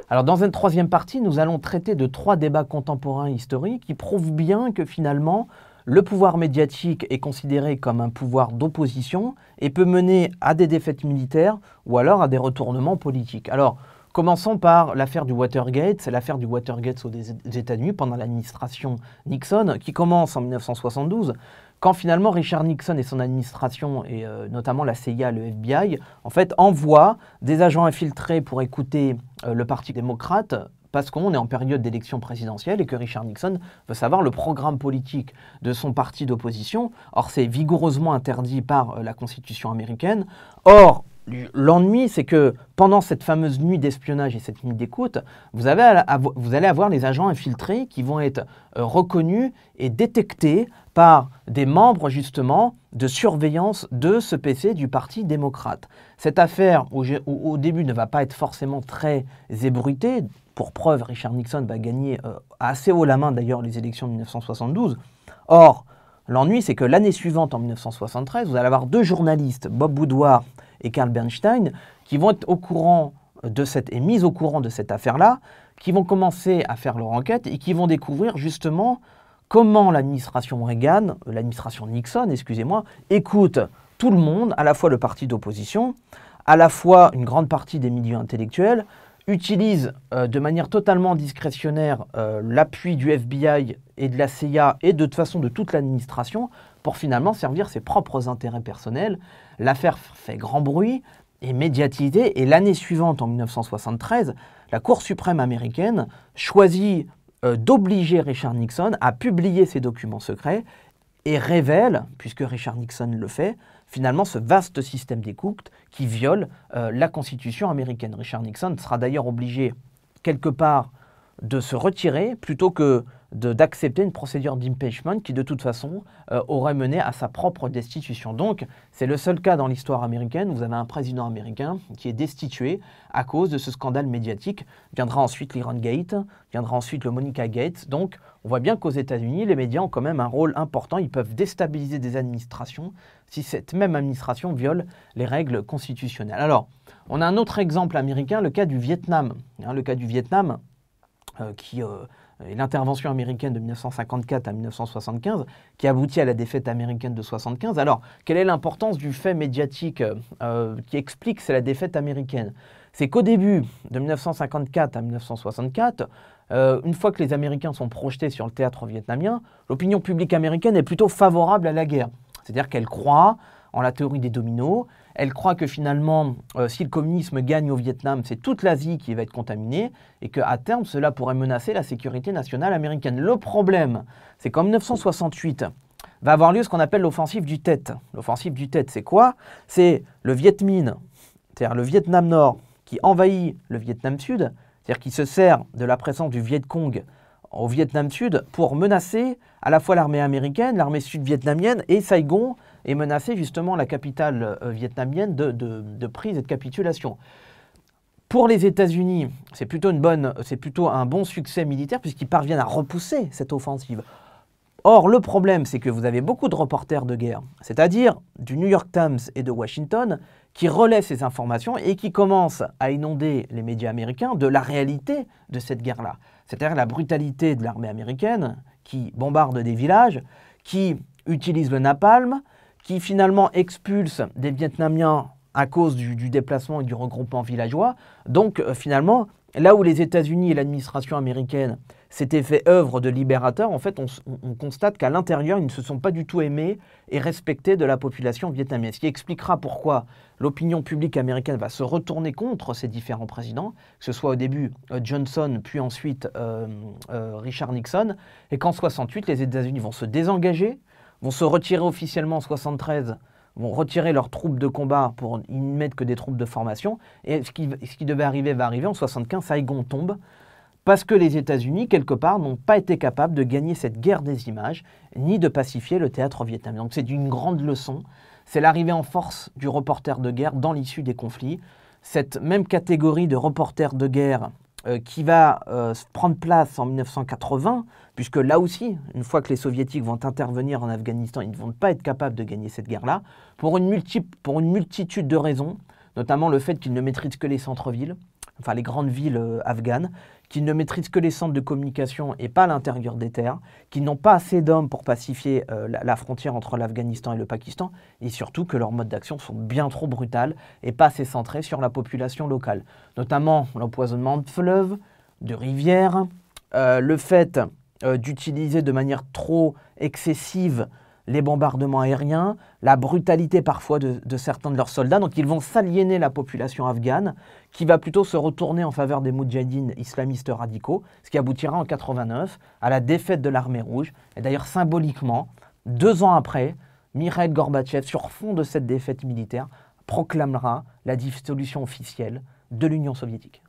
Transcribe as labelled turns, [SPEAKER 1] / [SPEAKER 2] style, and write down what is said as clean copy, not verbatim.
[SPEAKER 1] Alors dans une troisième partie, nous allons traiter de 3 débats contemporains historiques qui prouvent bien que finalement, le pouvoir médiatique est considéré comme un pouvoir d'opposition et peut mener à des défaites militaires ou alors à des retournements politiques. Alors, commençons par l'affaire du Watergate. C'est l'affaire du Watergate aux États-Unis pendant l'administration Nixon qui commence en 1972. Quand finalement Richard Nixon et son administration, et notamment la CIA, le FBI, en fait, envoient des agents infiltrés pour écouter le Parti démocrate, parce qu'on est en période d'élection présidentielle et que Richard Nixon veut savoir le programme politique de son parti d'opposition. Or, c'est vigoureusement interdit par la Constitution américaine. Or, l'ennui, c'est que pendant cette fameuse nuit d'espionnage et cette nuit d'écoute, vous allez avoir les agents infiltrés qui vont être reconnus et détectés par des membres justement de surveillance de ce PC du Parti démocrate. Cette affaire, au début, ne va pas être forcément très ébruitée. Pour preuve, Richard Nixon va gagner assez haut la main d'ailleurs les élections de 1972. Or, l'ennui, c'est que l'année suivante, en 1973, vous allez avoir 2 journalistes, Bob Woodward et Carl Bernstein, qui vont être au courant et mis au courant de cette affaire-là, qui vont commencer à faire leur enquête et qui vont découvrir justement comment l'administration Nixon, excusez-moi, écoute tout le monde, à la fois le parti d'opposition, à la fois une grande partie des milieux intellectuels, utilise de manière totalement discrétionnaire l'appui du FBI et de la CIA et de toute façon de toute l'administration pour finalement servir ses propres intérêts personnels. L'affaire fait grand bruit, est médiatisée et l'année suivante, en 1973, la Cour suprême américaine choisit d'obliger Richard Nixon à publier ses documents secrets et révèle, puisque Richard Nixon le fait, finalement ce vaste système d'écoute qui viole la Constitution américaine. Richard Nixon sera d'ailleurs obligé, quelque part, de se retirer plutôt que d'accepter une procédure d'impeachment qui, de toute façon, aurait mené à sa propre destitution. Donc, c'est le seul cas dans l'histoire américaine où vous avez un président américain qui est destitué à cause de ce scandale médiatique. Viendra ensuite l'Iran Gate, viendra ensuite le Monica Gate. Donc, on voit bien qu'aux États-Unis, les médias ont quand même un rôle important. Ils peuvent déstabiliser des administrations si cette même administration viole les règles constitutionnelles. Alors, on a un autre exemple américain, le cas du Vietnam. Le cas du Vietnam, qui est l'intervention américaine de 1954 à 1975, qui aboutit à la défaite américaine de 1975. Alors, quelle est l'importance du fait médiatique qui explique c'est la défaite américaine? C'est qu'au début de 1954 à 1964, une fois que les Américains sont projetés sur le théâtre vietnamien, l'opinion publique américaine est plutôt favorable à la guerre. C'est-à-dire qu'elle croit en la théorie des dominos. Elle croit que finalement, si le communisme gagne au Vietnam, c'est toute l'Asie qui va être contaminée et qu'à terme, cela pourrait menacer la sécurité nationale américaine. Le problème, c'est qu'en 1968, va avoir lieu ce qu'on appelle l'offensive du Tet. L'offensive du Tet, c'est quoi? C'est le Viet Minh, c'est-à-dire le Vietnam Nord, qui envahit le Vietnam Sud, c'est-à-dire qui se sert de la présence du Viet Cong au Vietnam Sud pour menacer à la fois l'armée américaine, l'armée sud-vietnamienne et Saigon, et menacer justement la capitale vietnamienne de prise et de capitulation. Pour les États-Unis, c'est plutôt un bon succès militaire puisqu'ils parviennent à repousser cette offensive. Or, le problème, c'est que vous avez beaucoup de reporters de guerre, c'est-à-dire du New York Times et de Washington, qui relaient ces informations et qui commencent à inonder les médias américains de la réalité de cette guerre-là. C'est-à-dire la brutalité de l'armée américaine qui bombarde des villages, qui utilise le napalm, qui finalement expulse des Vietnamiens à cause du déplacement et du regroupement villageois. Donc finalement, là où les États-Unis et l'administration américaine s'étaient fait œuvre de libérateurs, en fait, on constate qu'à l'intérieur, ils ne se sont pas du tout aimés et respectés de la population vietnamienne. Ce qui expliquera pourquoi l'opinion publique américaine va se retourner contre ces différents présidents, que ce soit au début Johnson, puis ensuite Richard Nixon, et qu'en 1968, les États-Unis vont se désengager, vont se retirer officiellement en 1973, vont retirer leurs troupes de combat pour y mettre que des troupes de formation, et ce qui devait arriver va arriver. En 1975, Saigon tombe, parce que les États-Unis, quelque part, n'ont pas été capables de gagner cette guerre des images, ni de pacifier le théâtre vietnamien. Donc c'est une grande leçon, c'est l'arrivée en force du reporter de guerre dans l'issue des conflits. Cette même catégorie de reporter de guerre qui va prendre place en 1980, puisque là aussi, une fois que les Soviétiques vont intervenir en Afghanistan, ils ne vont pas être capables de gagner cette guerre-là, pour une multitude de raisons, notamment le fait qu'ils ne maîtrisent que les centres-villes, enfin les grandes villes afghanes, qui ne maîtrisent que les centres de communication et pas l'intérieur des terres, qui n'ont pas assez d'hommes pour pacifier la frontière entre l'Afghanistan et le Pakistan, et surtout que leurs modes d'action sont bien trop brutales et pas assez centrés sur la population locale. Notamment l'empoisonnement de fleuves, de rivières, le fait d'utiliser de manière trop excessive les bombardements aériens, la brutalité parfois de certains de leurs soldats. Donc ils vont s'aliéner la population afghane, qui va plutôt se retourner en faveur des moudjahidines islamistes radicaux, ce qui aboutira en 89 à la défaite de l'armée rouge. Et d'ailleurs symboliquement, 2 ans après, Mikhail Gorbatchev, sur fond de cette défaite militaire, proclamera la dissolution officielle de l'Union soviétique.